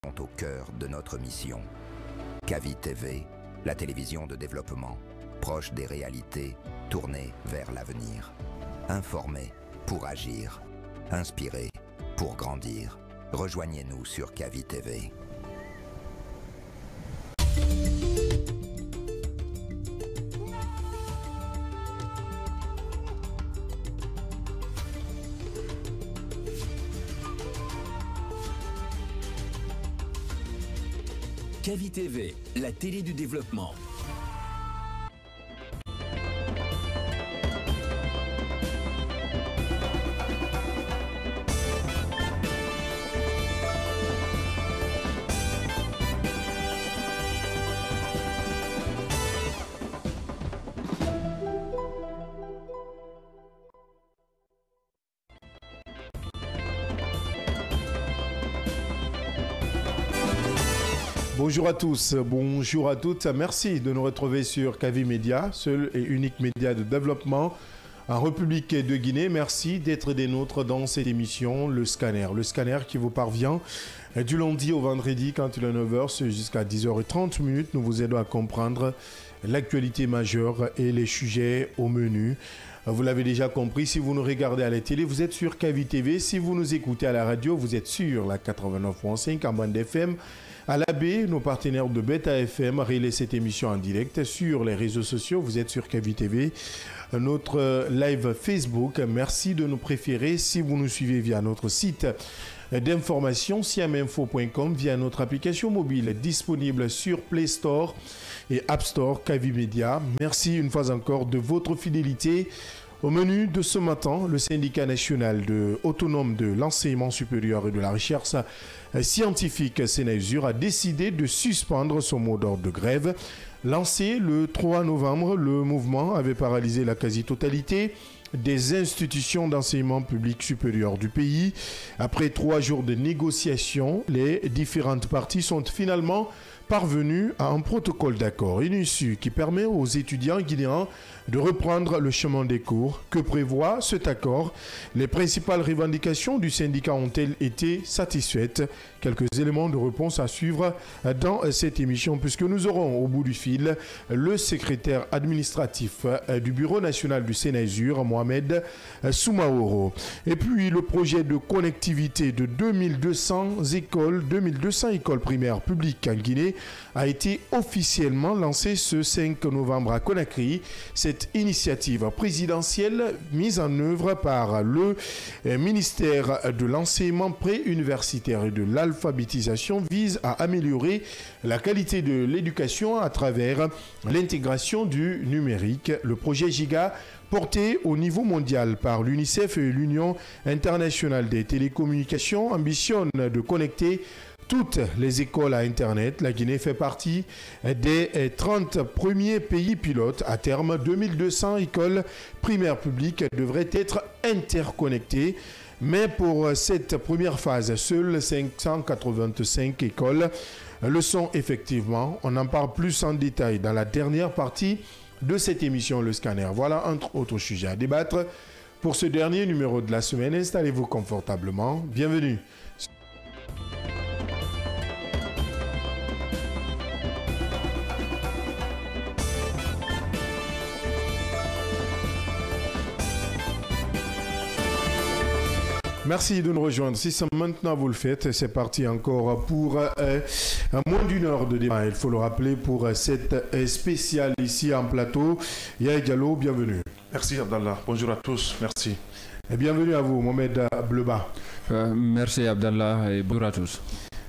sont au cœur de notre mission. Kavi TV, la télévision de développement, proche des réalités, tournée vers l'avenir. Informé pour agir, inspiré pour grandir. Rejoignez-nous sur Kavi TV. Kavi TV, la télé du développement. Bonjour à tous, bonjour à toutes. Merci de nous retrouver sur Kavi Média, seul et unique média de développement en République de Guinée. Merci d'être des nôtres dans cette émission, Le Scanner. Le Scanner qui vous parvient du lundi au vendredi quand il est 9h jusqu'à 10h30. Nous vous aidons à comprendre l'actualité majeure et les sujets au menu. Vous l'avez déjà compris, si vous nous regardez à la télé, vous êtes sur Kavi TV. Si vous nous écoutez à la radio, vous êtes sur la 89.5 en bande FM. À la baie, nos partenaires de Beta FM relaient cette émission en direct sur les réseaux sociaux. Vous êtes sur Kavi TV, notre live Facebook. Merci de nous préférer si vous nous suivez via notre site d'information siaminfo.com, via notre application mobile disponible sur Play Store et App Store Kavi Media. Merci une fois encore de votre fidélité. Au menu de ce matin, le syndicat national autonome de l'enseignement supérieur et de la recherche scientifique Sénausur a décidé de suspendre son mot d'ordre de grève. Lancé le 3 novembre, le mouvement avait paralysé la quasi-totalité des institutions d'enseignement public supérieur du pays. Après 3 jours de négociations, les différentes parties sont finalement parvenues à un protocole d'accord, une issue qui permet aux étudiants guinéens de reprendre le chemin des cours. Que prévoit cet accord? Les principales revendications du syndicat ont-elles été satisfaites? Quelques éléments de réponse à suivre dans cette émission, puisque nous aurons au bout du fil le secrétaire administratif du Bureau national du Sénausur, Mohamed Soumaoro. Et puis le projet de connectivité de 2200 écoles primaires publiques en Guinée a été officiellement lancé ce 5 novembre à Conakry. Cette initiative présidentielle mise en œuvre par le ministère de l'enseignement préuniversitaire et de l'alphabétisation vise à améliorer la qualité de l'éducation à travers l'intégration du numérique. Le projet GIGA, porté au niveau mondial par l'UNICEF et l'Union internationale des télécommunications, ambitionne de connecter toutes les écoles à Internet. La Guinée fait partie des 30 premiers pays pilotes. À terme, 2200 écoles primaires publiques devraient être interconnectées. Mais pour cette première phase, seules 585 écoles le sont effectivement. On en parle plus en détail dans la dernière partie de cette émission, Le Scanner. Voilà entre autres sujets à débattre. Pour ce dernier numéro de la semaine, installez-vous confortablement. Bienvenue. Merci de nous rejoindre. Si c'est maintenant vous le faites, c'est parti encore pour moins d'une heure de débat. Il faut le rappeler pour cette spéciale ici en plateau. Yaya Diallo, bienvenue. Merci Abdallah. Bonjour à tous. Merci. Et bienvenue à vous, Mohamed Bleba. Merci Abdallah et bonjour à tous.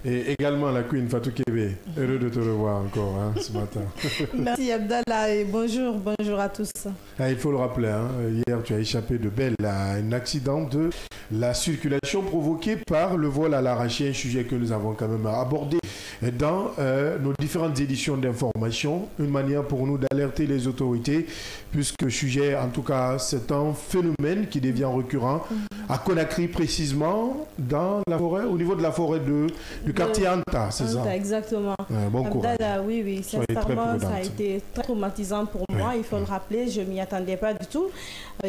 Et également la Queen Fatou Kébé. Heureux de te revoir encore ce matin. Merci Abdallah et bonjour à tous. Il faut le rappeler, hier tu as échappé de belle à un accident de la circulation provoquée par le vol à l'arraché, un sujet que nous avons quand même abordé dans nos différentes éditions d'information, une manière pour nous d'alerter les autorités, puisque sujet, en tout cas, c'est un phénomène qui devient récurrent à Conakry précisément, dans la forêt, au niveau de la forêt du quartier Anta, c'est ça? Exactement. Bon courage. Oui, sincèrement, ça a été très traumatisant pour moi, il faut le rappeler, je ne m'y attendais pas du tout.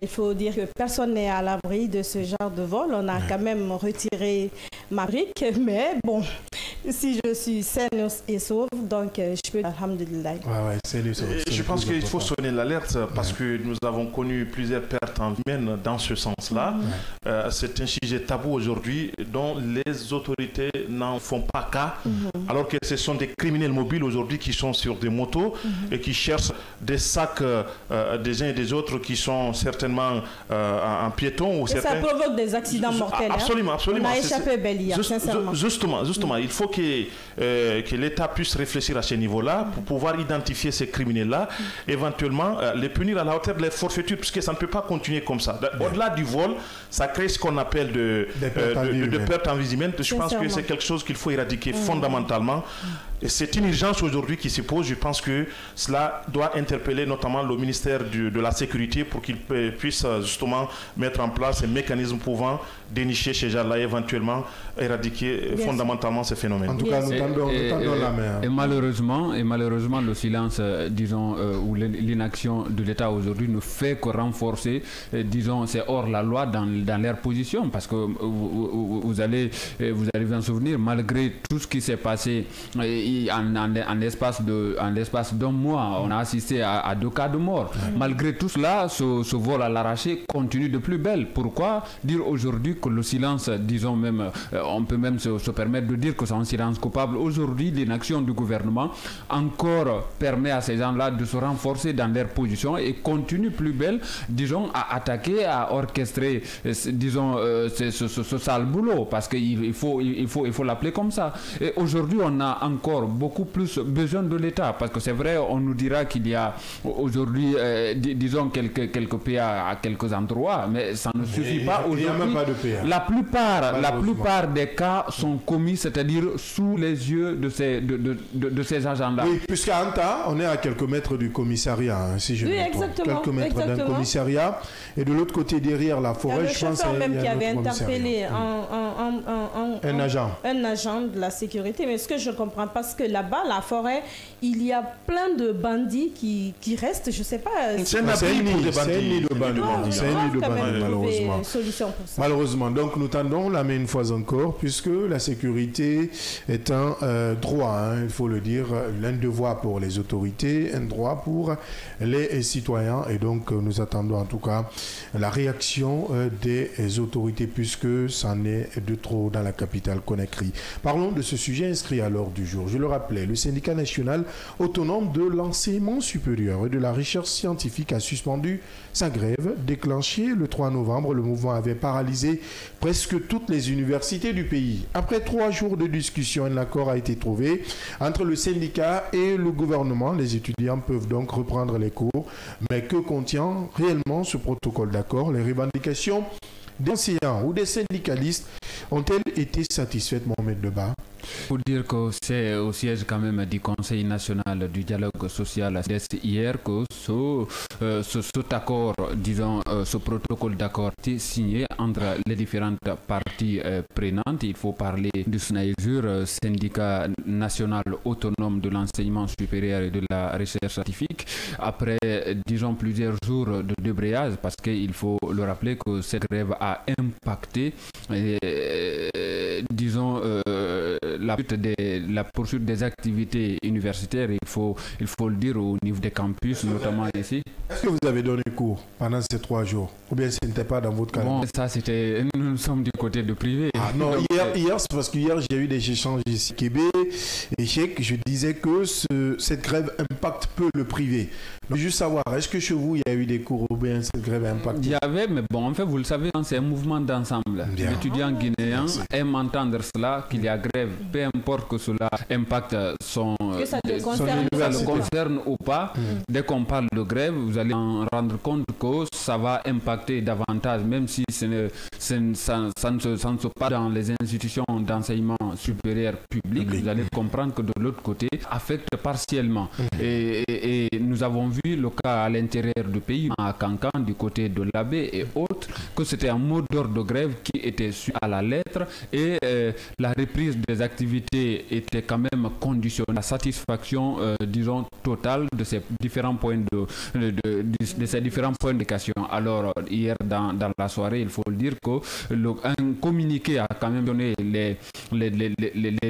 Il faut dire que personne n'est à l'abri de ce genre de vol. On a quand même retiré ma brique, mais bon, si je suis saine et sauve, donc je peux, alhamdulillah. Je pense qu'il faut sonner l'alerte parce que nous avons connu plusieurs pertes humaines dans ce sens-là. C'est un sujet tabou aujourd'hui dont les autorités n'en font pas cas, alors que ce sont des criminels mobiles aujourd'hui qui sont sur des motos et qui cherchent des sacs des uns et des autres qui sont certainement en piéton. Et ça provoque des accidents mortels. Absolument, absolument. On a échappé belle hier, sincèrement. Justement, il faut que l'État puisse réfléchir à ce niveau-là pour pouvoir identifier ces criminels-là, éventuellement les punir à la hauteur de leur forfaiture, puisque ça ne peut pas continuer comme ça. Au-delà du vol, ça crée ce qu'on appelle de perte en vie humaine. Je pense que c'est quelque chose qu'il faut éradiquer fondamentalement. Et c'est une urgence aujourd'hui qui se pose. Je pense que cela doit interpeller notamment le ministère de la Sécurité pour qu'il puisse justement mettre en place un mécanisme pouvant dénicher ces gens-là et éventuellement éradiquer fondamentalement ces phénomènes. En tout cas, nous tendons la main. Et malheureusement, le silence, disons, ou l'inaction de l'État aujourd'hui ne fait que renforcer, disons, c'est hors la loi dans leur position, parce que vous allez vous en souvenir, malgré tout ce qui s'est passé en l'espace d'un mois, on a assisté à 2 cas de mort. Malgré tout cela, ce vol à l'arraché continue de plus belle. Pourquoi dire aujourd'hui que le silence, disons même, on peut même se permettre de dire que c'est un silence coupable. Aujourd'hui, l'inaction du gouvernement encore permet à ces gens-là de se renforcer dans leur position et continue plus belle, disons, à attaquer, à orchestrer, disons, ce sale boulot, parce qu'il faut l'appeler comme ça. Et aujourd'hui, on a encore beaucoup plus besoin de l'État, parce que c'est vrai, on nous dira qu'il y a aujourd'hui, disons, quelques PA à quelques endroits, mais ça ne suffit pas. Il n'y a même pas de PA. La plupart des cas sont commis, c'est-à-dire sous les yeux de ces agents-là. Oui, puisqu'à Anta, on est à quelques mètres du commissariat, si je me trompe. Quelques mètres d'un commissariat. Et de l'autre côté, derrière la forêt, je pense qu'il y a même qui avait interpellé un agent de la sécurité. Mais ce que je comprends, parce que là-bas, la forêt, il y a plein de bandits qui restent, je ne sais pas. C'est un nid de bandits. C'est un nid de bandits, malheureusement. Malheureusement. Donc, nous tendons la main une fois encore, puisque la sécurité est un droit, il faut le dire, un devoir pour les autorités, un droit pour les citoyens. Et donc, nous attendons en tout cas la réaction des autorités, puisque c'en est de trop dans la capitale Conakry. Parlons de ce sujet inscrit à l'ordre du jour. Je le rappelais, le syndicat national autonome de l'enseignement supérieur et de la recherche scientifique a suspendu sa grève. Déclenchée le 3 novembre, le mouvement avait paralysé presque toutes les universités du pays. Après 3 jours de discussion, un accord a été trouvé entre le syndicat et le gouvernement. Les étudiants peuvent donc reprendre les cours. Mais que contient réellement ce protocole d'accord? Les revendications d'enseignants ou des syndicalistes ont-elles été satisfaites, Mohamed Deba? Pour dire que c'est au siège quand même du Conseil national du dialogue social hier que cet accord, disons, ce protocole d'accord est signé entre les différentes parties prenantes. Il faut parler du SNAESUR, syndicat national autonome de l'enseignement supérieur et de la recherche scientifique. Après, disons, plusieurs jours de débrayage, parce qu'il faut le rappeler que cette grève a impacté, disons, la poursuite des activités universitaires, il faut le dire, au niveau des campus, notamment ici. Est-ce que vous avez donné cours pendant ces 3 jours? Ou bien ce n'était pas dans votre cas? Bon, ça c'était... Nous sommes du côté de privé. Ah non, hier c'est parce qu'hier j'ai eu des échanges ici Québec et je disais que cette grève impacte peu le privé. Je veux juste savoir, est-ce que chez vous il y a eu des cours ou bien cette grève impacte? Il y avait, mais bon, en fait, vous le savez, c'est un mouvement d'ensemble. Les étudiants guinéens aiment entendre cela, qu'il y a grève, peu importe que cela impacte son concerne ou pas. Dès qu'on parle de grève, vous allez en rendre compte que ça va impacter davantage, même si ça ne se passe dans les institutions d'enseignement supérieur public. Vous allez comprendre que de l'autre côté, affecte partiellement. Et nous avons vu le cas à l'intérieur du pays, à Cancan, du côté de l'Abbé et autres, que c'était un mot d'ordre de grève qui était su à la lettre et la reprise des activités était quand même conditionnée à la satisfaction, disons, totale de ces différents points ces différents points de question. Alors, hier, dans la soirée, il faut le dire qu'un communiqué a quand même donné les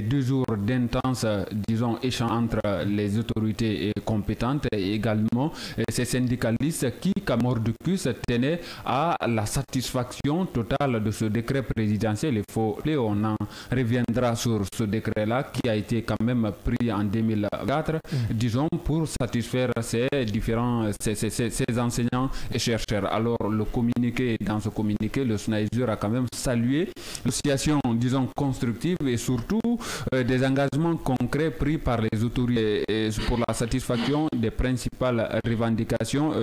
2 jours d'intense, disons, échange entre les autorités compétentes et également ces syndicalistes qui, comme mordicus, tenaient à la satisfaction totale de ce décret présidentiel. Il faut, on en reviendra sur ce décret-là qui a été quand même pris en 2004, disons, pour satisfaire ces enseignants et chercheurs. Alors, dans ce communiqué, le SNAISUR a quand même salué l'association, disons, constructive et surtout des engagements concrets pris par les autorités pour la satisfaction des principales revendications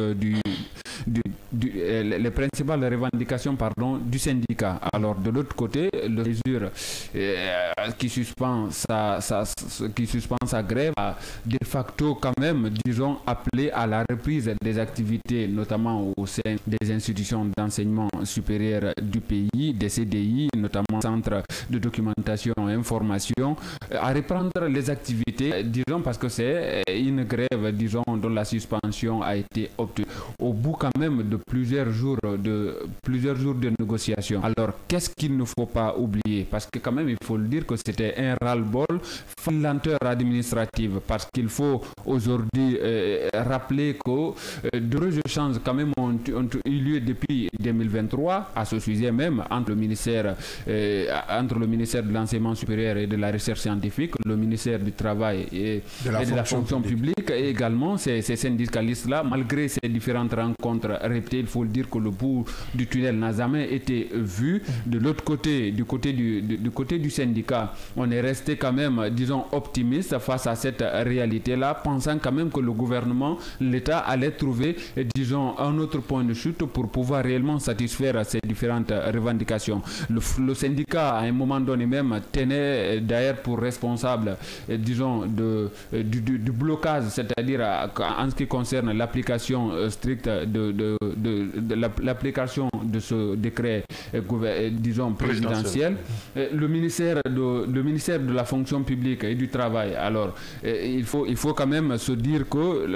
les principales revendications du syndicat. Alors de l'autre côté, le mesure qui suspend sa grève a de facto quand même, disons, appelé à la reprise des activités, notamment au sein des institutions d'enseignement supérieur du pays, des CDI, notamment Centre de documentation et information, à reprendre les activités, disons, parce que c'est une grève, disons, dont la suspension a été obtenue au bout quand même de plusieurs jours de négociations. Alors, qu'est-ce qu'il ne faut pas oublier? Parce que quand même, il faut le dire que c'était un ras-le-bol, une lenteur administrative, parce qu'il faut aujourd'hui rappeler que de échanges quand même ont eu lieu depuis 2023 à ce sujet même entre le ministère de l'enseignement supérieur et de la recherche scientifique, le ministère du travail et de la fonction publique et également ces syndicalistes-là, malgré ces différentes rencontres répétées, il faut le dire que le bout du tunnel n'a jamais été vu. De l'autre côté, du côté du syndicat, on est resté quand même, disons, optimiste face à cette réalité-là, pensant quand même que le gouvernement, l'État allait trouver, disons, un autre point de chute pour pouvoir réellement satisfaire ces différentes revendications. Le syndicat, à un moment donné même, tenait d'ailleurs pour responsable, disons, du blocage, c'est-à-dire en ce qui concerne l'application stricte de l'application de ce décret, disons, présidentiel. Le ministère de la fonction publique et du travail. Alors, il faut quand même se dire que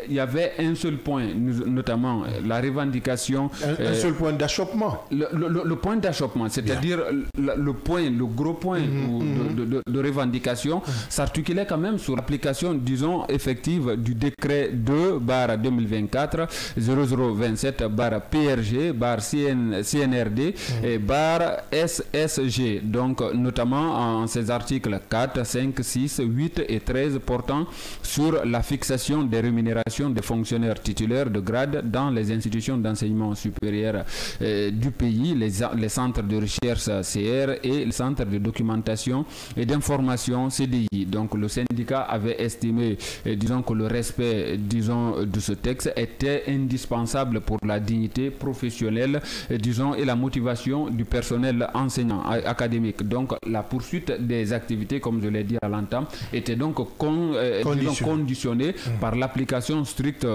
il y avait un seul point, notamment la revendication. Un seul point d'achoppement. Le point d'achoppement, c'est-à-dire le gros point de revendication s'articulait quand même sur l'application, disons, effective du décret 2/2024 0027/PRG CNRD et SSG, donc notamment en ces articles 4, 5, 6, 8 et 13 portant sur la fixation des rémunérations des fonctionnaires titulaires de grade dans les institutions d'enseignement supérieur du pays, les centres de recherche CR et les centres de documentation et d'information CDI. Donc le syndicat avait estimé, disons, que le respect, disons, de ce texte était indispensable pour la dignité professionnelle, disons, et la motivation du personnel enseignant académique. Donc la poursuite des activités, comme je l'ai dit à l'entame, était donc conditionnée par l'application stricte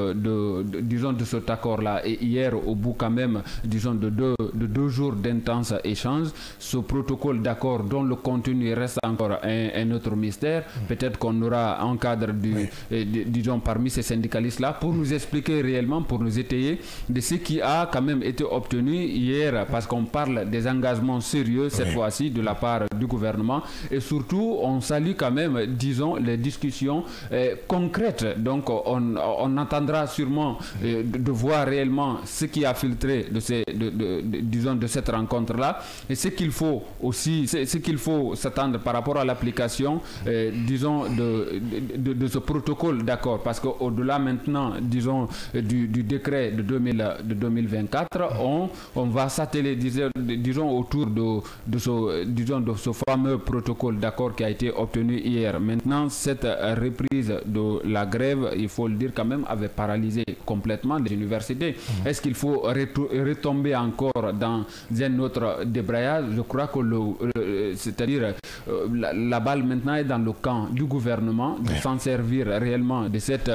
disons, de cet accord-là. Et hier, au bout quand même, disons, de deux jours d'intenses échanges, ce protocole d'accord dont le contenu reste encore un autre mystère, peut-être qu'on aura un cadre disons, parmi ces syndicalistes-là pour nous expliquer réellement, pour nous étayer de ce qui a quand même été obtenu hier, parce qu'on parle des engagements sérieux cette fois-ci de la part du gouvernement, et surtout on salue quand même, disons, les discussions concrètes. Donc on attendra sûrement de voir réellement ce qui a filtré disons, de cette rencontre-là, et ce qu'il faut aussi, ce qu'il faut s'attendre par rapport à l'application, disons, de ce protocole d'accord, parce qu'au-delà maintenant, disons, du décret de 2024, on va s'atteler, disons, autour de ce fameux protocole d'accord qui a été obtenu hier. Maintenant, cette reprise de la grève, il faut le dire quand même, avait paralysé complètement les universités. Est-ce qu'il faut retomber encore dans un autre débrayage? Je crois que c'est-à-dire la balle maintenant est dans le camp du gouvernement de s'en servir réellement de cette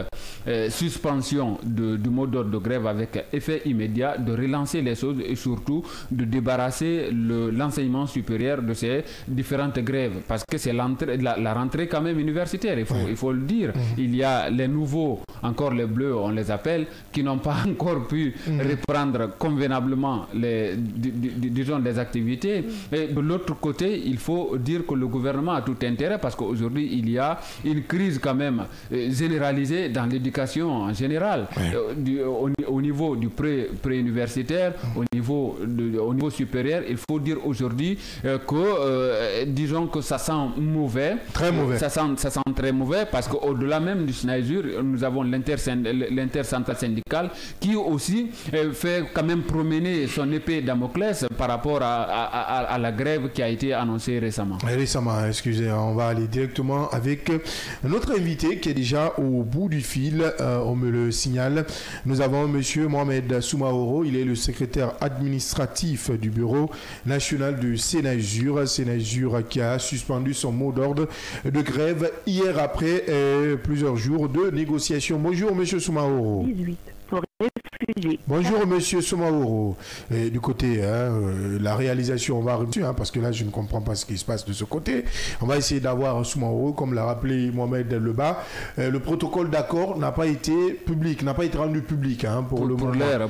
suspension du mot d'ordre de grève avec effet immédiat, de relancer les choses et surtout de débarrasser l'enseignement supérieur de ces différentes grèves. Parce que c'est la rentrée quand même universitaire, il faut le dire. Il y a les nouveaux, encore les bleus, on les appelle, qui n'ont pas encore pu reprendre convenablement disons, les activités. Et de l'autre côté, il faut dire que le gouvernement a tout intérêt parce qu'aujourd'hui, il y a une crise quand même généralisée dans l'éducation en général, au niveau du pré-universitaire, au niveau supérieur. Il faut dire aujourd'hui que, disons que ça sent mauvais. Très mauvais. Ça sent très mauvais parce qu'au-delà même du SNAESUR, nous avons l'intercentrale syndicale qui aussi fait quand même promener son épée Damoclès par rapport à la grève qui a été annoncée récemment. Récemment, excusez, on va aller directement avec notre invité qui est déjà au bout du fil, on me le signale. Nous avons M. Mohamed Soumaoro, il est le secrétaire administratif du bureau national du SNAESUR. SNAESUR qui a suspendu son mot d'ordre de grève hier après plusieurs jours de négociations. Bonjour M. Soumaoro. 18 pour réfugiés. Bonjour M. Soumaoro. Du côté, la réalisation, on va revenir, parce que là je ne comprends pas ce qui se passe de ce côté. On va essayer d'avoir Soumaoro, comme l'a rappelé Mohamed Leba. Le protocole d'accord n'a pas été public, n'a pas été rendu public pour l'air.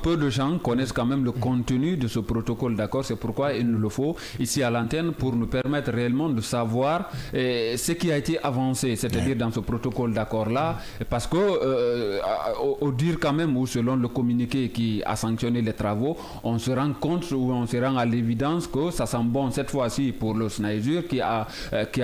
Peu de gens connaissent quand même le contenu de ce protocole d'accord. C'est pourquoi il nous le faut ici à l'antenne pour nous permettre réellement de savoir ce qui a été avancé, c'est-à-dire dans ce protocole d'accord-là, parce que au dire quand même, ou selon le communiqué qui a sanctionné les travaux, on se rend compte ou on se rend à l'évidence que ça sent bon cette fois-ci pour le SNAESUR qui a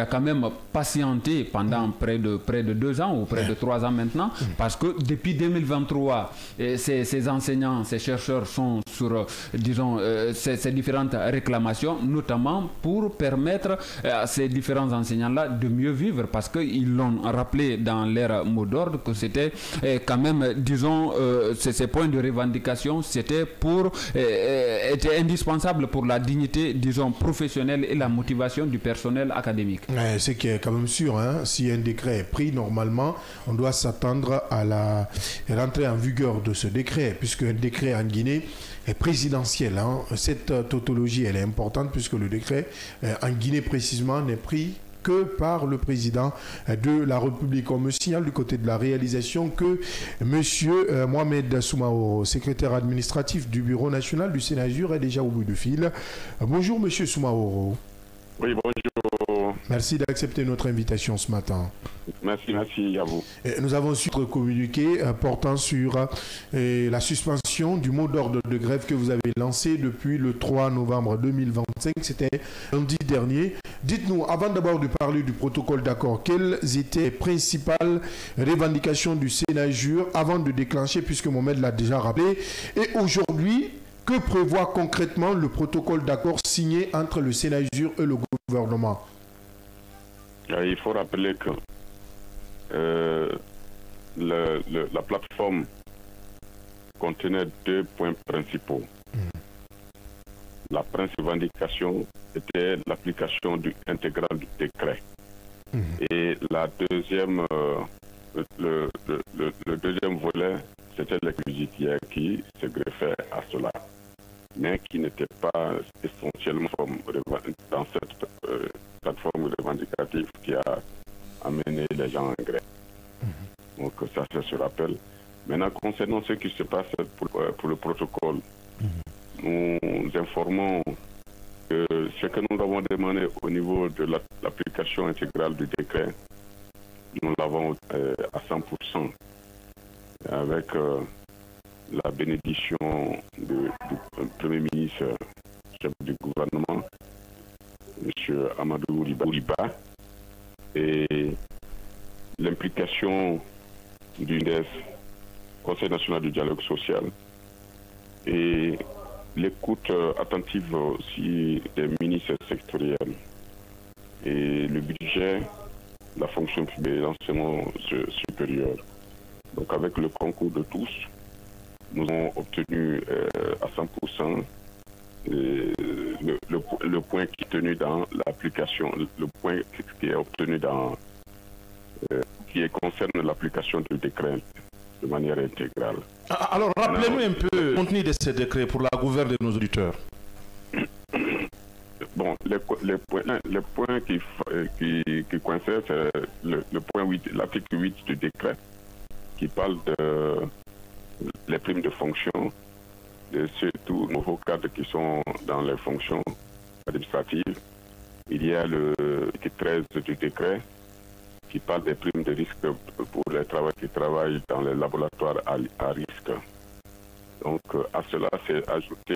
quand même patienté pendant près de 2 ans ou près de 3 ans maintenant, parce que depuis 2023, ces enseignants, ces chercheurs sont sur, disons, ces différentes réclamations, notamment pour permettre à ces différents enseignants-là de mieux vivre, parce qu'ils l'ont rappelé dans leur mot d'ordre que c'était quand même, disons, ces points de revendication, c'était indispensable pour la dignité, disons, professionnelle et la motivation du personnel académique. Ce qui est quand même sûr, si un décret est pris, normalement, on doit s'attendre à la rentrée en vigueur de ce décret, puisque un décret en Guinée est présidentiel. Cette tautologie, elle est importante, puisque le décret en Guinée précisément n'est pris que par le président de la République. On me signale du côté de la réalisation que M. Mohamed Soumaoro, secrétaire administratif du bureau national du SNAESUR, est déjà au bout du fil. Bonjour M. Soumaoro. Oui, bonjour. Merci d'accepter notre invitation ce matin. Merci à vous. Nous avons su votre communiqué portant sur la suspension du mot d'ordre de grève que vous avez lancé depuis le 3 novembre 2025. C'était lundi dernier. Dites-nous, avant d'abord de parler du protocole d'accord, quelles étaient les principales revendications du SNAESUR avant de déclencher, puisque Mohamed l'a déjà rappelé, et aujourd'hui, que prévoit concrètement le protocole d'accord signé entre le SNAESUR et le gouvernement? Il faut rappeler que la plateforme contenait 2 points principaux. La principale revendication était l'application intégrale du décret. Et la deuxième, le deuxième volet, c'était les judiciaires qui se greffaient à cela, mais qui n'étaient pas essentiellement dans cette plateforme revendicative qui a amené les gens en grève. Donc ça se rappelle. Maintenant, concernant ce qui se passe pour le protocole, nous informons que ce que nous avons demandé au niveau de l'application intégrale du décret, nous l'avons à 100%, avec la bénédiction du Premier ministre, chef du gouvernement, M. Amadou Liba, et l'implication du NDES, Conseil national du dialogue social, et l'écoute attentive aussi des ministres sectoriels, et le budget, la fonction publique et l'enseignement supérieur. Donc avec le concours de tous, nous avons obtenu à 100% le point qui est tenu dans l'application, le point qui est obtenu dans qui concerne l'application du décret de manière intégrale. Alors, rappelez-nous un peu le contenu de ces décrets pour la gouverne de nos auditeurs. Bon, les points qui coïncident, c'est le point 8, l'article 8 du décret, qui parle de les primes de fonction, de surtout nouveaux cadres qui sont dans les fonctions administratives. Il y a le 13 du décret qui parle des primes de risque pour les travailleurs qui travaillent dans les laboratoires à risque. Donc à cela, c'est ajouté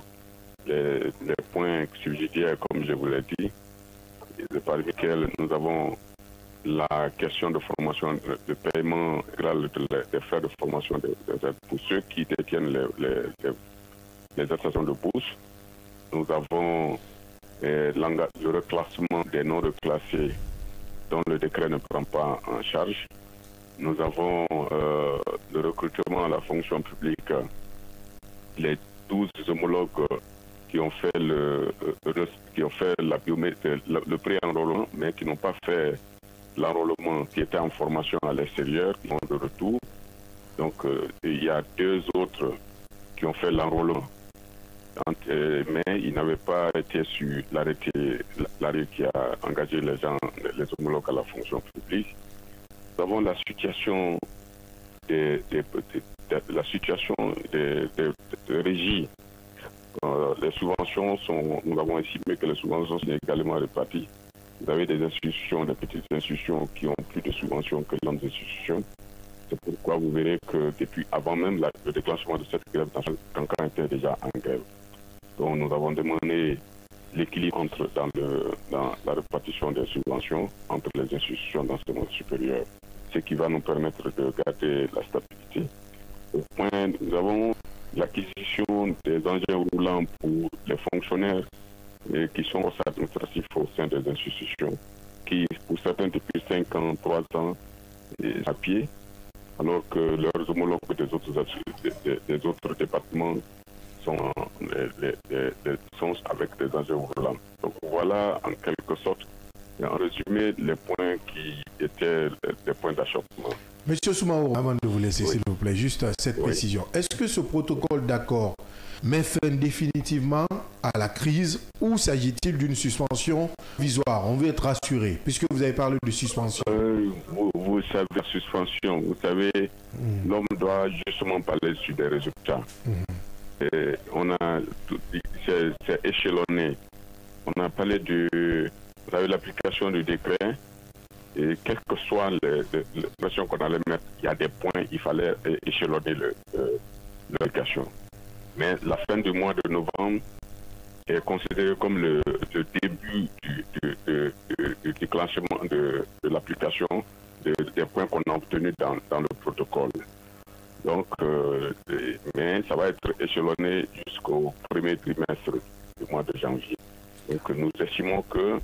les points subsidiaires, comme je vous l'ai dit, parmi lesquels nous avons la question de formation, de paiement des frais de formation pour ceux qui détiennent les associations de bourse. Nous avons le reclassement des non-reclassés dont le décret ne prend pas en charge. Nous avons le recrutement à la fonction publique, les 12 homologues qui ont fait le pré-enrôlement, mais qui n'ont pas fait l'enrôlement, qui était en formation à l'extérieur, qui sont de retour. Donc il y a 2 autres qui ont fait l'enrôlement, mais ils n'avaient pas été sur l'arrêté qui a engagé les homologues à la fonction publique. Nous avons la situation des régies. Les subventions nous avons estimé que les subventions sont également réparties. Vous avez des institutions, des petites institutions qui ont plus de subventions que les grandes institutions. C'est pourquoi vous verrez que depuis avant même le déclenchement de cette grève, Cancan était déjà en grève. Donc nous avons demandé l'équilibre dans la répartition des subventions entre les institutions d'enseignement supérieur, ce qui va nous permettre de garder la stabilité. Au point, nous avons l'acquisition des engins roulants pour les fonctionnaires qui sont au sein administratif au sein des institutions, qui pour certains depuis 5 ans, 3 ans, à pied, alors que leurs homologues des autres départements sont avec des engins roulants. Donc voilà en quelque sorte, en résumé, les points qui étaient des points d'achoppement. Monsieur Soumaoro, avant de vous laisser, s'il vous plaît, juste cette précision. Est-ce que ce protocole d'accord met fin définitivement à la crise ou s'agit-il d'une suspension provisoire? On veut être rassuré, puisque vous avez parlé de suspension. Vous savez, suspension, vous savez, l'homme doit justement parler sur des résultats. C'est échelonné. On a parlé vous avez l'application du décret. Et quelle que soit l'expression qu'on allait mettre, il y a des points, il fallait échelonner l'application. Mais la fin du mois de novembre est considérée comme le début du déclenchement de l'application des points qu'on a obtenus dans le protocole. Donc, mais ça va être échelonné jusqu'au premier trimestre du mois de janvier. Donc nous estimons que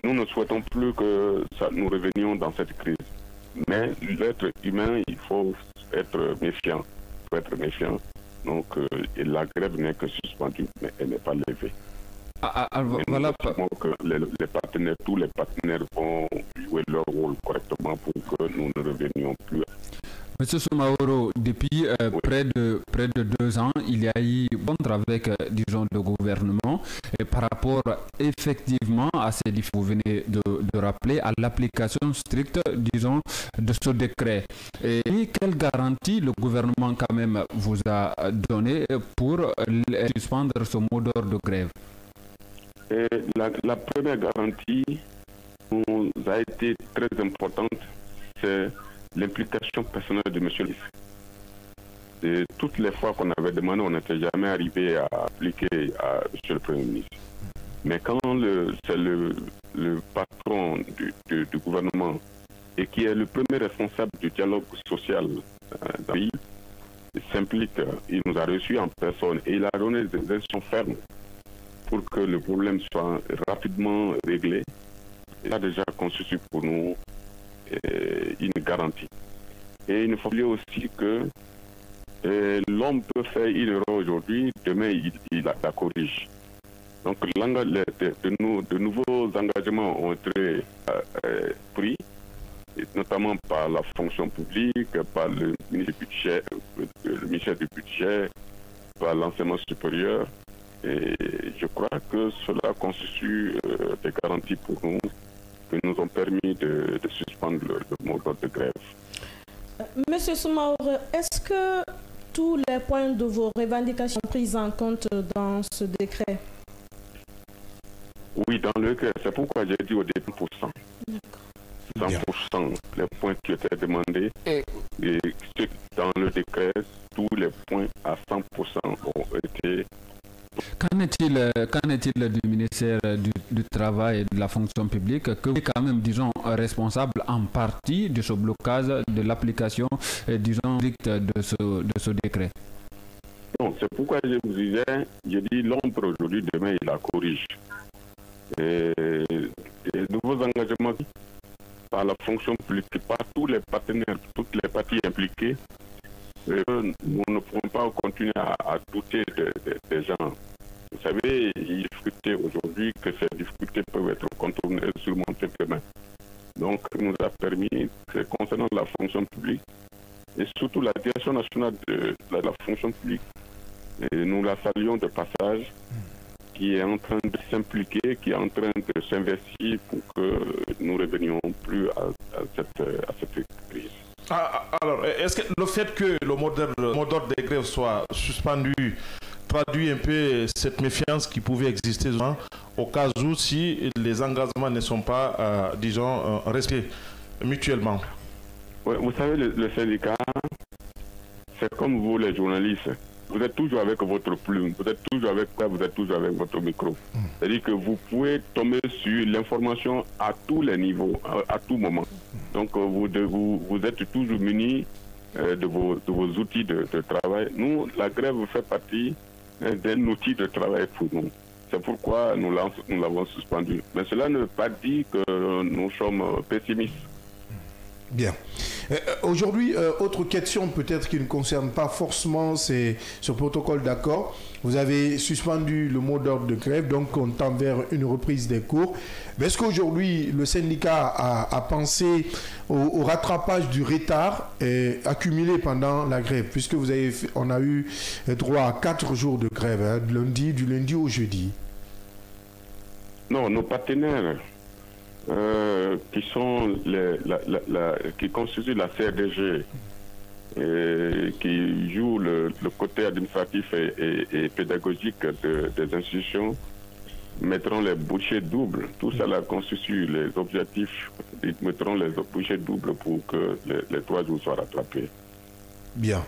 nous ne souhaitons plus que nous revenions dans cette crise. Mais l'être humain, il faut être méfiant. Donc la grève n'est que suspendue, mais elle n'est pas levée. Voilà. Que tous les partenaires vont jouer leur rôle correctement pour que nous ne revenions plus. Monsieur Soumaoro, depuis près de 2 ans, il y a eu contre avec, disons, le gouvernement et par rapport effectivement à ces défis que vous venez de rappeler, à l'application stricte, disons, de ce décret. Et quelle garantie le gouvernement quand même vous a donné pour suspendre ce mot d'ordre de grève? La première garantie nous a été très importante, c'est l'implication personnelle de M. le ministre. Et toutes les fois qu'on avait demandé, on n'était jamais arrivé à appliquer à M. le Premier ministre. Mais quand c'est le patron du gouvernement et qui est le premier responsable du dialogue social dans le pays, s'implique, il nous a reçus en personne et il a donné des instructions fermes pour que le problème soit rapidement réglé. Il a déjà constitué pour nous une garantie. Et il ne faut oublier aussi que l'homme peut faire une erreur aujourd'hui, demain il la corrige. Donc de nouveaux engagements ont été pris, notamment par la fonction publique, par le ministère du budget, par l'enseignement supérieur. Et je crois que cela constitue des garanties pour nous qui nous ont permis de suspendre le mot d'ordre de grève. Monsieur Soumaoro, est-ce que tous les points de vos revendications sont pris en compte dans ce décret? Oui, dans le décret. C'est pourquoi j'ai dit au début 100% les points qui étaient demandés. Et dans le décret, tous les points à 100% ont été... Qu'en est-il du ministère du Travail et de la fonction publique, que vous êtes quand même, disons, responsable en partie de ce blocage de l'application, disons, stricte de ce décret? Non, c'est pourquoi je vous disais, j'ai dit l'ombre aujourd'hui, demain il la corrige. Et les nouveaux engagements par la fonction publique, par tous les partenaires, toutes les parties impliquées, nous ne pourrons pas continuer à douter des gens. Vous savez, il y a difficulté aujourd'hui que ces difficultés peuvent être contournées et surmontées demain. Donc, nous a permis, concernant la fonction publique, et surtout la direction nationale de la fonction publique, et nous la saluons de passage, qui est en train de s'impliquer, qui est en train de s'investir pour que nous ne revenions plus à cette crise. Alors, est-ce que le fait que le mot d'ordre des grèves soit suspendu traduit un peu cette méfiance qui pouvait exister au cas où si les engagements ne sont pas, disons, respectés mutuellement? Ouais, vous savez, le syndicat, c'est comme vous les journalistes. Vous êtes toujours avec votre plume, vous êtes toujours avec votre micro. C'est-à-dire que vous pouvez tomber sur l'information à tous les niveaux, à tout moment. Donc vous êtes toujours munis de vos outils de travail. Nous, la grève fait partie d'un outil de travail pour nous. C'est pourquoi nous l'avons suspendu. Mais cela ne veut pas dire que nous sommes pessimistes. Bien. Aujourd'hui, autre question peut-être qui ne concerne pas forcément ce protocole d'accord. Vous avez suspendu le mot d'ordre de grève, donc on tend vers une reprise des cours. Mais est-ce qu'aujourd'hui, le syndicat a pensé au rattrapage du retard accumulé pendant la grève, puisque on a eu droit à 4 jours de grève, du lundi au jeudi? Non, nos partenaires qui sont qui constituent la CRDG, qui jouent le côté administratif et pédagogique des institutions, mettront les bouchées doubles. Tout cela constitue les objectifs. Ils mettront les bouchées doubles pour que les 3 jours soient rattrapés. Bien.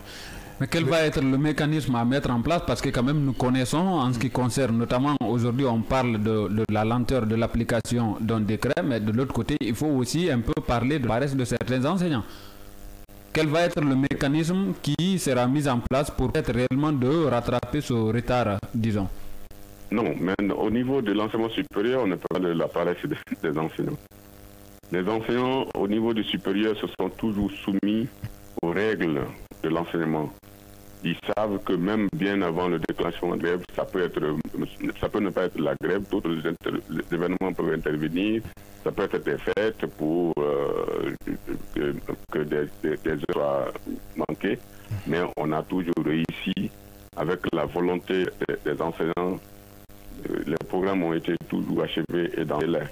Mais quel va être le mécanisme à mettre en place? Parce que quand même nous connaissons en ce qui concerne, notamment aujourd'hui on parle de la lenteur de l'application d'un décret, mais de l'autre côté il faut aussi un peu parler de la paresse de certains enseignants. Quel va être le mécanisme qui sera mis en place pour être réellement de rattraper ce retard, disons? Non, mais au niveau de l'enseignement supérieur, on ne parle pas de la paresse des enseignants. Les enseignants au niveau du supérieur se sont toujours soumis aux règles de l'enseignement. Ils savent que même bien avant le déclenchement de grève, ça peut ne pas être la grève, d'autres événements peuvent intervenir, ça peut être des fêtes pour que des heures soient manquées, mais on a toujours réussi avec la volonté des enseignants. Les programmes ont été toujours achevés et dans les délai.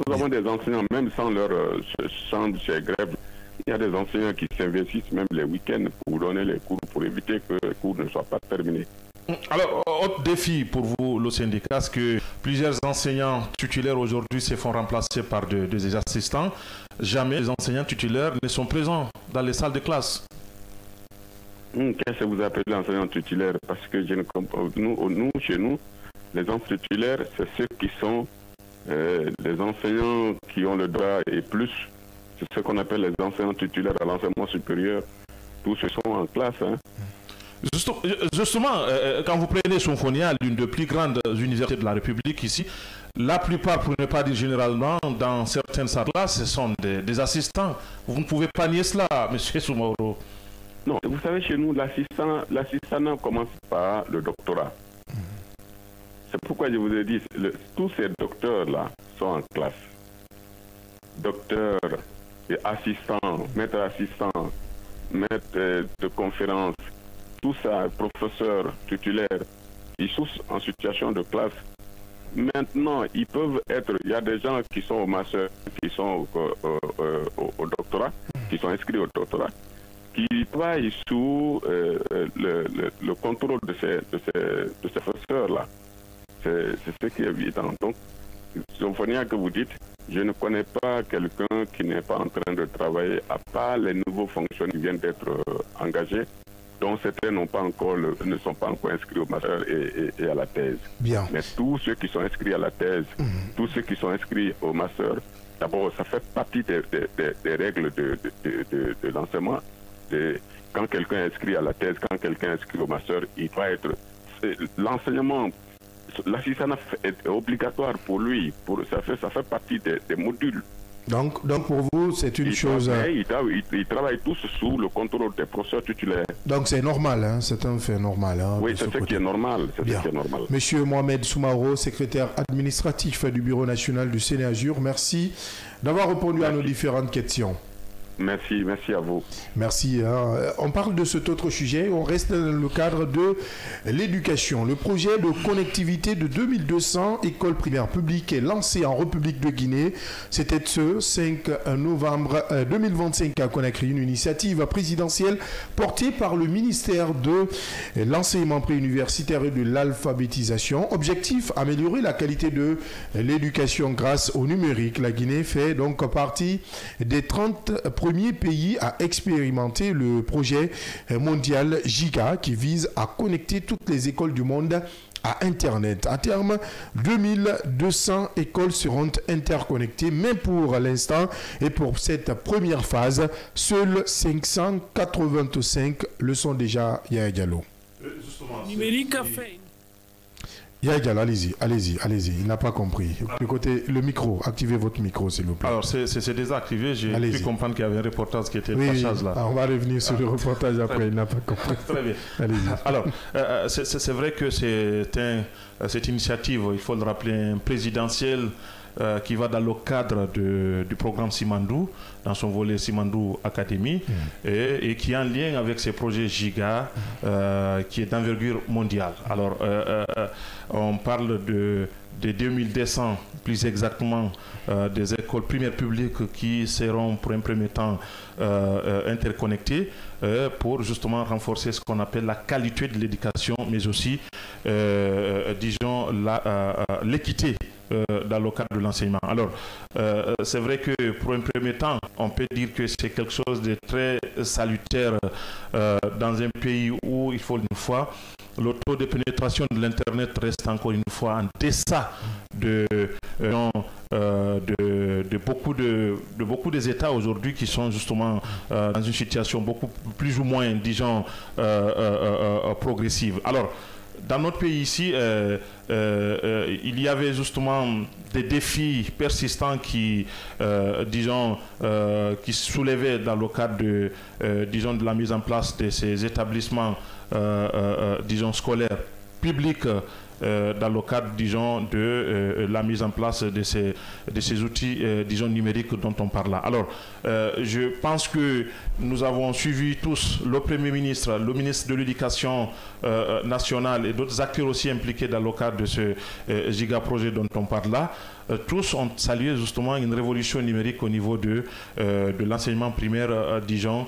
Nous avons des enseignants, même sans ces grèves, il y a des enseignants qui s'investissent même les week-ends pour donner les cours, pour éviter que les cours ne soient pas terminés. Alors, autre défi pour vous, le syndicat, c'est que plusieurs enseignants titulaires aujourd'hui se font remplacer par des assistants. Jamais les enseignants titulaires ne sont présents dans les salles de classe. Qu'est-ce que vous appelez enseignants titulaires? Parce que je ne comprends pas. Nous, chez nous, les enseignants titulaires, c'est ceux qui sont les enseignants qui ont le droit et plus. C'est ce qu'on appelle les enseignants titulaires à l'enseignement supérieur. Tous ceux sont en classe. Hein. Justement, quand vous prenez Somphonia, l'une des plus grandes universités de la République ici, la plupart, pour ne pas dire généralement, dans certaines salles, ce sont des assistants. Vous ne pouvez pas nier cela, M. Soumaoro. Non, vous savez, chez nous, l'assistant commence par le doctorat. C'est pourquoi je vous ai dit, tous ces docteurs-là sont en classe. Docteur assistants, maîtres assistants, maîtres de conférence, tout ça, professeurs titulaires, ils sont en situation de classe. Maintenant, ils peuvent être, il y a des gens qui sont au master, qui sont au doctorat, qui sont inscrits au doctorat, qui travaillent sous le contrôle de ces professeurs-là. C'est ce qui est évident. Donc, Sophronia que vous dites, je ne connais pas quelqu'un qui n'est pas en train de travailler, à part les nouveaux fonctionnaires qui viennent d'être engagés, dont certains ne sont pas encore inscrits au master et à la thèse. Bien. Mais tous ceux qui sont inscrits à la thèse, tous ceux qui sont inscrits au master, d'abord, ça fait partie des règles de l'enseignement. Quand quelqu'un est inscrit à la thèse, quand quelqu'un est inscrit au master, il doit être... L'enseignement, l'assistanat est obligatoire pour lui. Ça fait partie des modules. Donc pour vous, c'est une chose... Ils travaillent tous sous le contrôle des professeurs titulaires. Donc c'est normal, hein? C'est un fait normal. Hein, oui, c'est ce qui est normal. Monsieur Mohamed Soumaro, secrétaire administratif du Bureau national du Sénégal, merci d'avoir répondu à nos différentes questions. Merci à vous. Merci. On parle de cet autre sujet. On reste dans le cadre de l'éducation. Le projet de connectivité de 2200 écoles primaires publiques est lancé en République de Guinée. C'était ce 5 novembre 2025 à Conakry, une initiative présidentielle portée par le ministère de l'enseignement préuniversitaire et de l'alphabétisation. Objectif, améliorer la qualité de l'éducation grâce au numérique. La Guinée fait donc partie des 30 premier pays à expérimenter le projet mondial GIGA qui vise à connecter toutes les écoles du monde à Internet. À terme, 2200 écoles seront interconnectées, mais pour l'instant et pour cette première phase, seules 585 le sont déjà. Yaya Diallo. Numérique a fait. Yaya Diallo, allez-y. Il n'a pas compris. Le micro, activez votre micro, s'il vous plaît. Alors, c'est désactivé. J'ai pu comprendre qu'il y avait un reportage qui était de charge là. On va revenir sur le reportage après. Il n'a pas compris. Très bien. Allez-y. Alors, c'est vrai que cette initiative, il faut le rappeler, présidentielle qui va dans le cadre du programme Simandou, dans son volet Simandou Academy, et qui est en lien avec ces projets GIGA, qui est d'envergure mondiale. Alors, on parle de 2200, plus exactement, des écoles primaires publiques qui seront pour un premier temps interconnectées pour justement renforcer ce qu'on appelle la qualité de l'éducation, mais aussi, disons, l'équité dans le cadre de l'enseignement. Alors, c'est vrai que pour un premier temps, on peut dire que c'est quelque chose de très salutaire dans un pays où, il faut une fois, le taux de pénétration de l'Internet reste encore une fois en deçà de beaucoup des États aujourd'hui qui sont justement dans une situation beaucoup plus ou moins, disons, progressive. Alors, dans notre pays ici, il y avait justement des défis persistants qui, disons, qui soulevaient dans le cadre de, disons, de la mise en place de ces établissements, disons, scolaires publics, dans le cadre, disons, de la mise en place de ces outils, disons, numériques dont on parle là. Alors, je pense que nous avons suivi tous le Premier ministre, le ministre de l'Éducation nationale et d'autres acteurs aussi impliqués dans le cadre de ce giga-projet dont on parle là. Tous ont salué justement une révolution numérique au niveau de l'enseignement primaire, disons,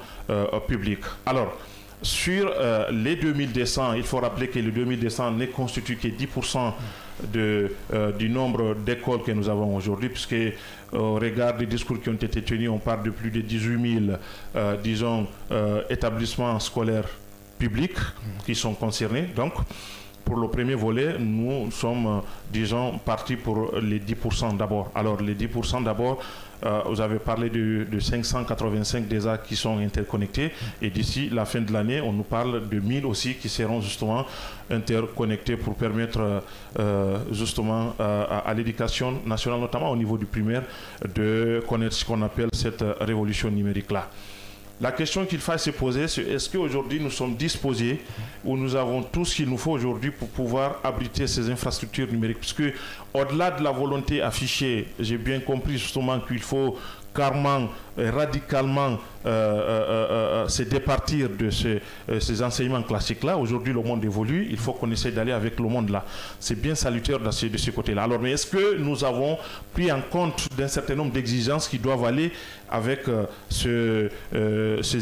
public. Alors, sur les 2200, il faut rappeler que les 2200 ne constituent que 10% du nombre d'écoles que nous avons aujourd'hui, puisque au regard des discours qui ont été tenus, on parle de plus de 18 000, disons, établissements scolaires publics qui sont concernés. Donc, pour le premier volet, nous sommes, disons, partis pour les 10% d'abord. Alors, les 10% d'abord, vous avez parlé de 585 déjà qui sont interconnectés. Et d'ici la fin de l'année, on nous parle de 1000 aussi qui seront justement interconnectés pour permettre justement à l'éducation nationale, notamment au niveau du primaire, de connaître ce qu'on appelle cette révolution numérique-là. La question qu'il faut se poser, c'est est-ce qu'aujourd'hui nous sommes disposés ou nous avons tout ce qu'il nous faut aujourd'hui pour pouvoir abriter ces infrastructures numériques? Parce que au-delà de la volonté affichée, j'ai bien compris justement qu'il faut carrément, radicalement se départir de ces enseignements classiques-là. Aujourd'hui, le monde évolue, il faut qu'on essaie d'aller avec le monde là. C'est bien salutaire de ce côté-là. Alors, mais est-ce que nous avons pris en compte d'un certain nombre d'exigences qui doivent aller avec ces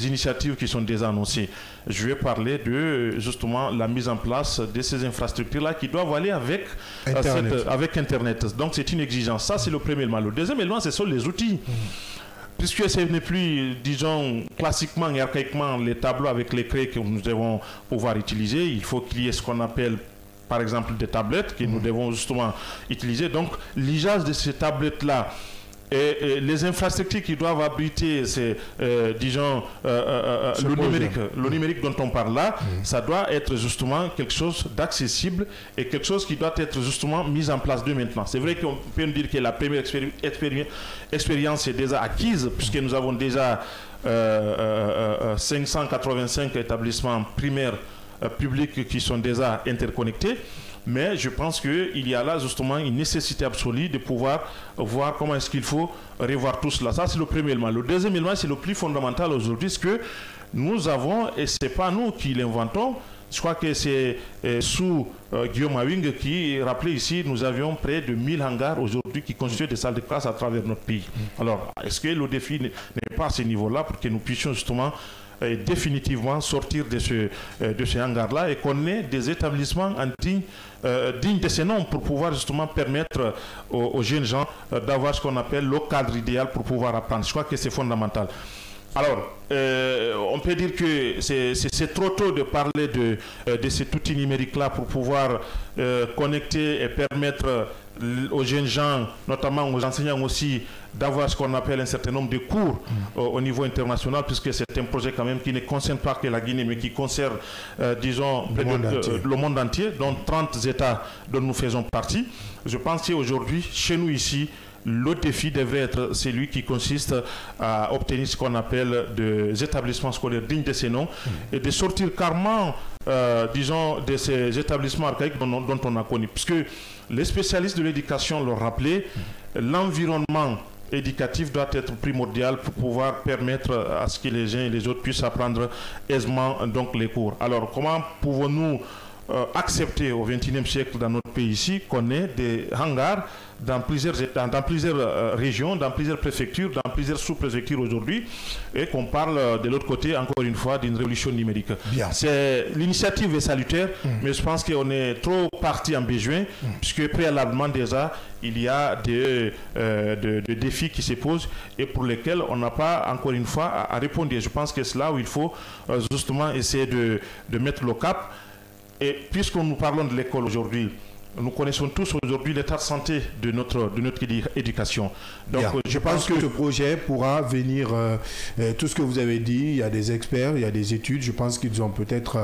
initiatives qui sont déjà annoncées? Je vais parler de justement la mise en place de ces infrastructures-là qui doivent aller avec Internet. Donc, c'est une exigence. Ça, c'est le premier élément. Le deuxième élément, ce sont les outils. Puisque ce n'est plus, disons, classiquement et archaïquement les tableaux avec les craies que nous devons pouvoir utiliser, il faut qu'il y ait ce qu'on appelle, par exemple, des tablettes que nous devons justement utiliser. Donc, l'usage de ces tablettes-là et les infrastructures qui doivent abriter disons, le numérique dont on parle là, ça doit être justement quelque chose d'accessible et quelque chose qui doit être justement mis en place dès maintenant. C'est vrai qu'on peut dire que la première expérience est déjà acquise, puisque nous avons déjà 585 établissements primaires publics qui sont déjà interconnectés. Mais je pense qu'il y a là justement une nécessité absolue de pouvoir voir comment est-ce qu'il faut revoir tout cela. Ça, c'est le premier élément. Le deuxième élément, c'est le plus fondamental aujourd'hui, ce que nous avons, et ce n'est pas nous qui l'inventons. Je crois que c'est sous Guillaume Awing qui rappelait ici, nous avions près de 1000 hangars aujourd'hui qui constituent des salles de classe à travers notre pays. Alors, est-ce que le défi n'est pas à ce niveau-là pour que nous puissions justement définitivement sortir de ce hangar-là et qu'on ait des établissements dignes de ce nom pour pouvoir justement permettre aux jeunes gens d'avoir ce qu'on appelle le cadre idéal pour pouvoir apprendre. Je crois que c'est fondamental. Alors, on peut dire que c'est trop tôt de parler de cet outil numérique-là pour pouvoir connecter et permettre aux jeunes gens, notamment aux enseignants aussi, d'avoir ce qu'on appelle un certain nombre de cours au niveau international, puisque c'est un projet quand même qui ne concerne pas que la Guinée, mais qui concerne, disons, le monde entier, dont 30 États dont nous faisons partie. Je pense qu'aujourd'hui, chez nous ici, le défi devrait être celui qui consiste à obtenir ce qu'on appelle des établissements scolaires dignes de ces noms et de sortir carrément, disons, de ces établissements archaïques dont on a connu. Puisque les spécialistes de l'éducation l'ont rappelé, l'environnement éducatif doit être primordial pour pouvoir permettre à ce que les uns et les autres puissent apprendre aisément donc, les cours. Alors, comment pouvons-nous accepter au XXIe siècle dans notre pays ici qu'on ait des hangars dans plusieurs régions, dans plusieurs préfectures, dans plusieurs sous-préfectures aujourd'hui, et qu'on parle de l'autre côté, encore une fois, d'une révolution numérique. L'initiative est salutaire, mais je pense qu'on est trop parti en besoin, puisque préalablement déjà, il y a des défis qui se posent et pour lesquels on n'a pas, encore une fois, à répondre. Je pense que c'est là où il faut justement essayer de mettre le cap. Et puisque nous parlons de l'école aujourd'hui, nous connaissons tous aujourd'hui l'état de santé de notre éducation. Donc, je pense que ce projet pourra venir, tout ce que vous avez dit, il y a des experts, il y a des études, je pense qu'ils ont peut-être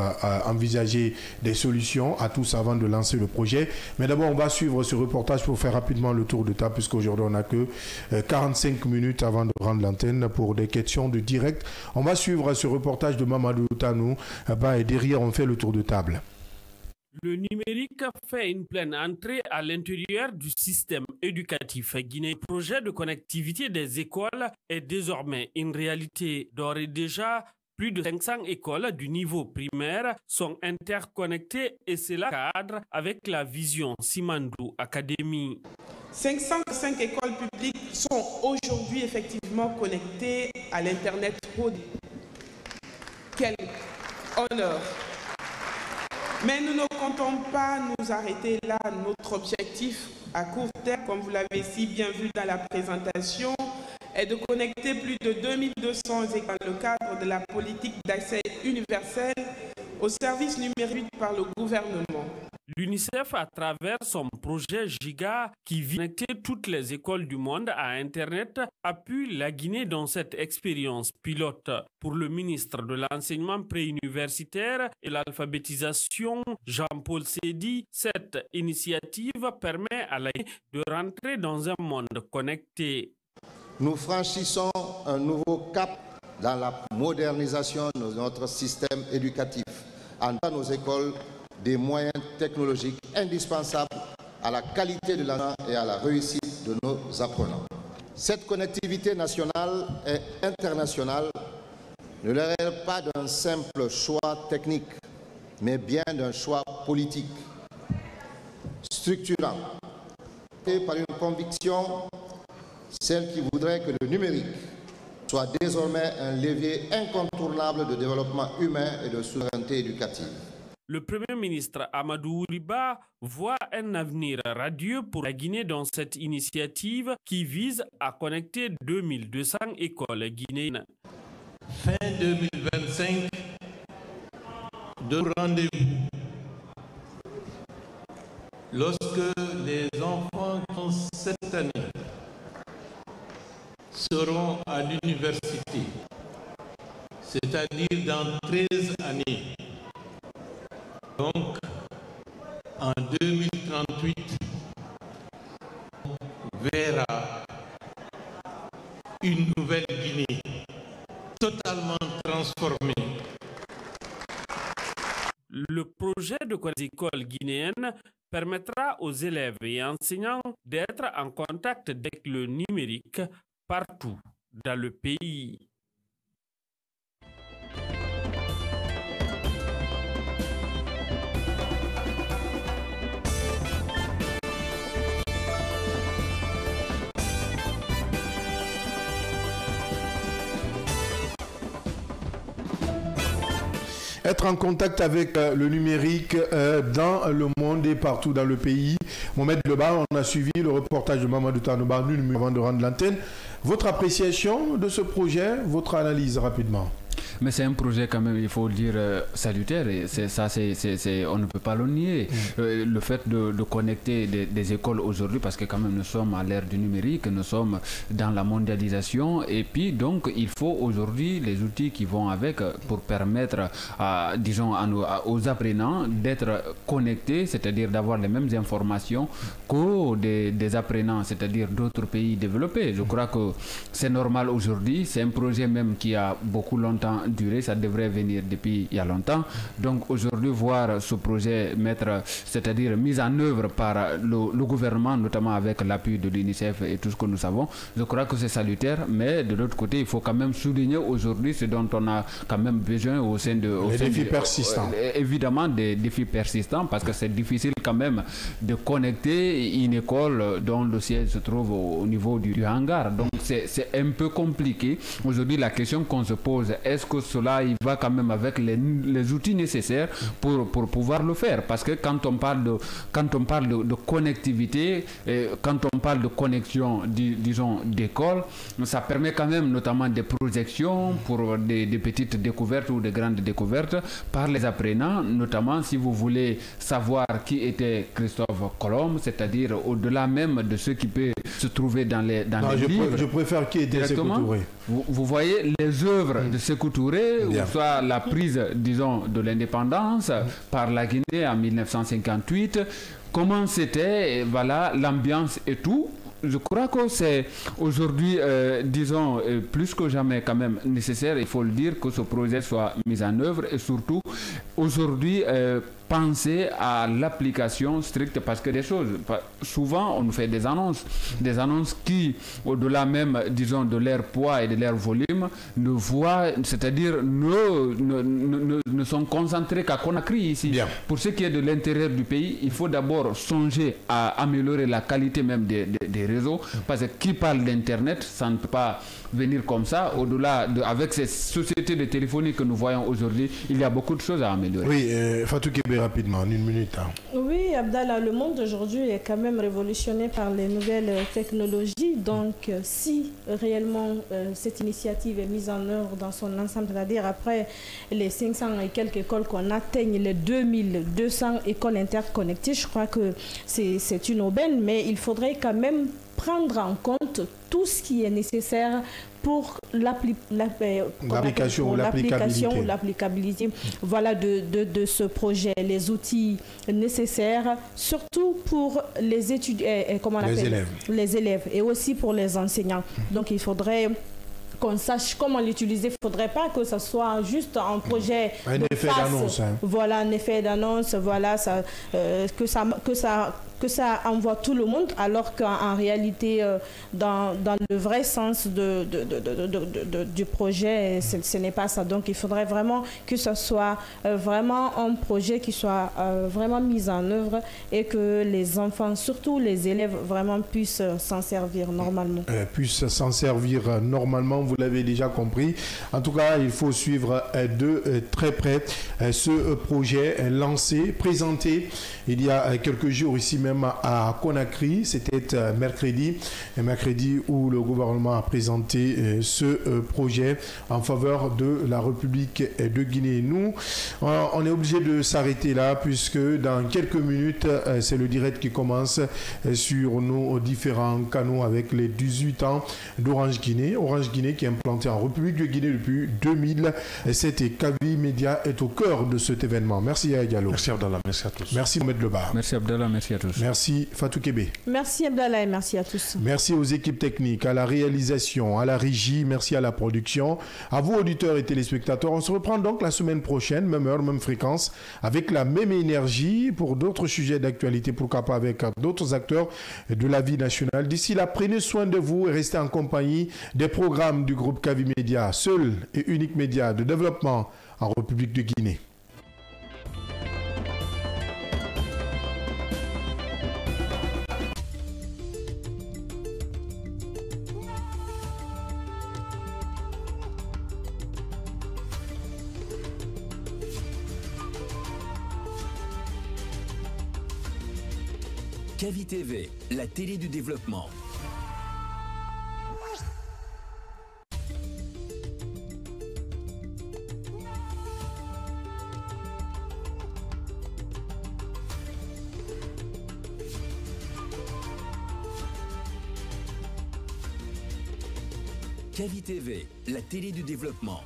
envisagé des solutions à tous avant de lancer le projet. Mais d'abord, on va suivre ce reportage pour faire rapidement le tour de table, puisqu'aujourd'hui, on n'a que 45 minutes avant de rendre l'antenne pour des questions de direct. On va suivre ce reportage de Mamadou Tanou, et derrière, on fait le tour de table. Le numérique fait une pleine entrée à l'intérieur du système éducatif guinéen. Le projet de connectivité des écoles est désormais une réalité. D'ores et déjà, plus de 500 écoles du niveau primaire sont interconnectées et cela cadre avec la vision Simandou Academy. 505 écoles publiques sont aujourd'hui effectivement connectées à l'Internet haut débit. Quel honneur! Mais nous ne comptons pas nous arrêter là. Notre objectif à court terme, comme vous l'avez si bien vu dans la présentation, est de connecter plus de 2200 écoles dans le cadre de la politique d'accès universel aux services numériques par le gouvernement. L'UNICEF, à travers son projet GIGA, qui vient connecter toutes les écoles du monde à Internet, appuie la Guinée dans cette expérience pilote. Pour le ministre de l'Enseignement préuniversitaire et l'alphabétisation, Jean-Paul Seydi, cette initiative permet à la Guinée de rentrer dans un monde connecté. Nous franchissons un nouveau cap dans la modernisation de notre système éducatif, en donnant nos écoles des moyens technologiques indispensables à la qualité de l'enseignement et à la réussite de nos apprenants. Cette connectivité nationale et internationale ne relève pas d'un simple choix technique, mais bien d'un choix politique, structurant, et par une conviction, celle qui voudrait que le numérique soit désormais un levier incontournable de développement humain et de souveraineté éducative. Le Premier ministre Amadou Riba voit un avenir radieux pour la Guinée dans cette initiative qui vise à connecter 2200 écoles guinéennes. Fin 2025, de rendez-vous. Lorsque les enfants qui ont cette année seront à l'université, c'est-à-dire dans 13 années. Donc, en 2038, on verra une nouvelle Guinée totalement transformée. Le projet de école guinéenne permettra aux élèves et enseignants d'être en contact avec le numérique partout dans le pays. Être en contact avec le numérique dans le monde et partout dans le pays. Mohamed Leba, on a suivi le reportage de Mamadou Tanouba avant de rendre l'antenne. Votre appréciation de ce projet, votre analyse rapidement. Mais c'est un projet quand même, il faut le dire, salutaire. Et on ne peut pas le nier. Le fait de connecter des écoles aujourd'hui, parce que quand même nous sommes à l'ère du numérique, nous sommes dans la mondialisation. Et puis donc il faut aujourd'hui les outils qui vont avec pour permettre, disons, aux apprenants d'être connectés, c'est-à-dire d'avoir les mêmes informations qu'aux des apprenants, c'est-à-dire d'autres pays développés. Je crois que c'est normal aujourd'hui. C'est un projet même qui a beaucoup longtemps duré, ça devrait venir depuis il y a longtemps. Donc aujourd'hui, voir ce projet c'est-à-dire mis en œuvre par le gouvernement, notamment avec l'appui de l'UNICEF et tout ce que nous savons, je crois que c'est salutaire. Mais de l'autre côté, il faut quand même souligner aujourd'hui ce dont on a quand même besoin au sein de... Les défis persistants. Évidemment, des défis persistants, parce que c'est difficile quand même de connecter une école dont le siège se trouve au niveau du hangar. Donc c'est un peu compliqué. Aujourd'hui, la question qu'on se pose, est-ce que cela il va quand même avec les outils nécessaires pour pouvoir le faire? Parce que quand on parle de connectivité, quand on parle de connexion, disons, d'école, ça permet quand même notamment des projections pour des petites découvertes ou des grandes découvertes par les apprenants, notamment si vous voulez savoir qui était Christophe Colomb, c'est-à-dire au-delà même de ce qui peut se trouver dans les livres. Je préfère qui était Sékou Touré. Vous voyez les œuvres de Sékou Touré, ou soit la prise, disons, de l'indépendance par la Guinée en 1958, comment c'était, voilà, l'ambiance et tout. Je crois que c'est aujourd'hui, disons, plus que jamais quand même nécessaire, il faut le dire, que ce projet soit mis en œuvre et surtout aujourd'hui penser à l'application stricte, parce que des choses, souvent on nous fait des annonces qui, au-delà même, disons, de leur poids et de leur volume, ne voient, c'est-à-dire ne sont concentrés qu'à Conakry ici. Bien. Pour ce qui est de l'intérieur du pays, il faut d'abord songer à améliorer la qualité même des réseaux, parce que qui parle d'Internet, ça ne peut pas venir comme ça. Au-delà avec ces sociétés de téléphonie que nous voyons aujourd'hui, il y a beaucoup de choses à améliorer. Oui, Fatou Kébé, rapidement, en une minute. Hein. Oui, Abdallah, le monde d'aujourd'hui est quand même révolutionné par les nouvelles technologies. Donc, si réellement cette initiative est mise en œuvre dans son ensemble, c'est-à-dire après les 500 et quelques écoles qu'on atteigne les 2200 écoles interconnectées, je crois que c'est une aubaine, mais il faudrait quand même prendre en compte tout ce qui est nécessaire pour l'application, l'applicabilité, voilà, de ce projet, les outils nécessaires, surtout pour les étudiants, les élèves et aussi pour les enseignants. Donc il faudrait qu'on sache comment l'utiliser. Il ne faudrait pas que ce soit juste un projet un effet d'annonce. Hein. Voilà, un effet d'annonce, voilà, que ça que ça envoie tout le monde, alors qu'en réalité, dans le vrai sens du projet, ce n'est pas ça. Donc il faudrait vraiment que ce soit vraiment un projet qui soit vraiment mis en œuvre et que les enfants, surtout les élèves, vraiment puissent s'en servir normalement. Puissent s'en servir normalement, vous l'avez déjà compris. En tout cas, il faut suivre de très près ce projet lancé, présenté il y a quelques jours ici même à Conakry. C'était mercredi où le gouvernement a présenté ce projet en faveur de la République de Guinée. Nous, on est obligé de s'arrêter là puisque dans quelques minutes, c'est le direct qui commence sur nos différents canaux avec les 18 ans d'Orange Guinée. Orange Guinée qui est implanté en République de Guinée depuis 2007 et Kavi Média est au cœur de cet événement. Merci à Diallo. Merci Abdallah, merci à tous. Merci Mohamed Lebar. Merci Abdallah, merci à tous. Merci Fatou Kébé. Merci Abdallah et merci à tous. Merci aux équipes techniques, à la réalisation, à la régie, merci à la production, à vous auditeurs et téléspectateurs. On se reprend donc la semaine prochaine, même heure, même fréquence, avec la même énergie pour d'autres sujets d'actualité, pourquoi pas avec d'autres acteurs de la vie nationale. D'ici là, prenez soin de vous et restez en compagnie des programmes du groupe Kavi Média, seul et unique média de développement en République de Guinée. Kavi TV, la télé du développement. Kavi TV, la télé du développement.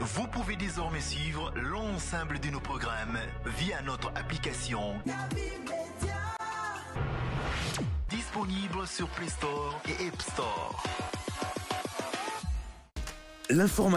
Vous pouvez désormais suivre l'ensemble de nos programmes via notre application disponible sur Play Store et App Store. L'information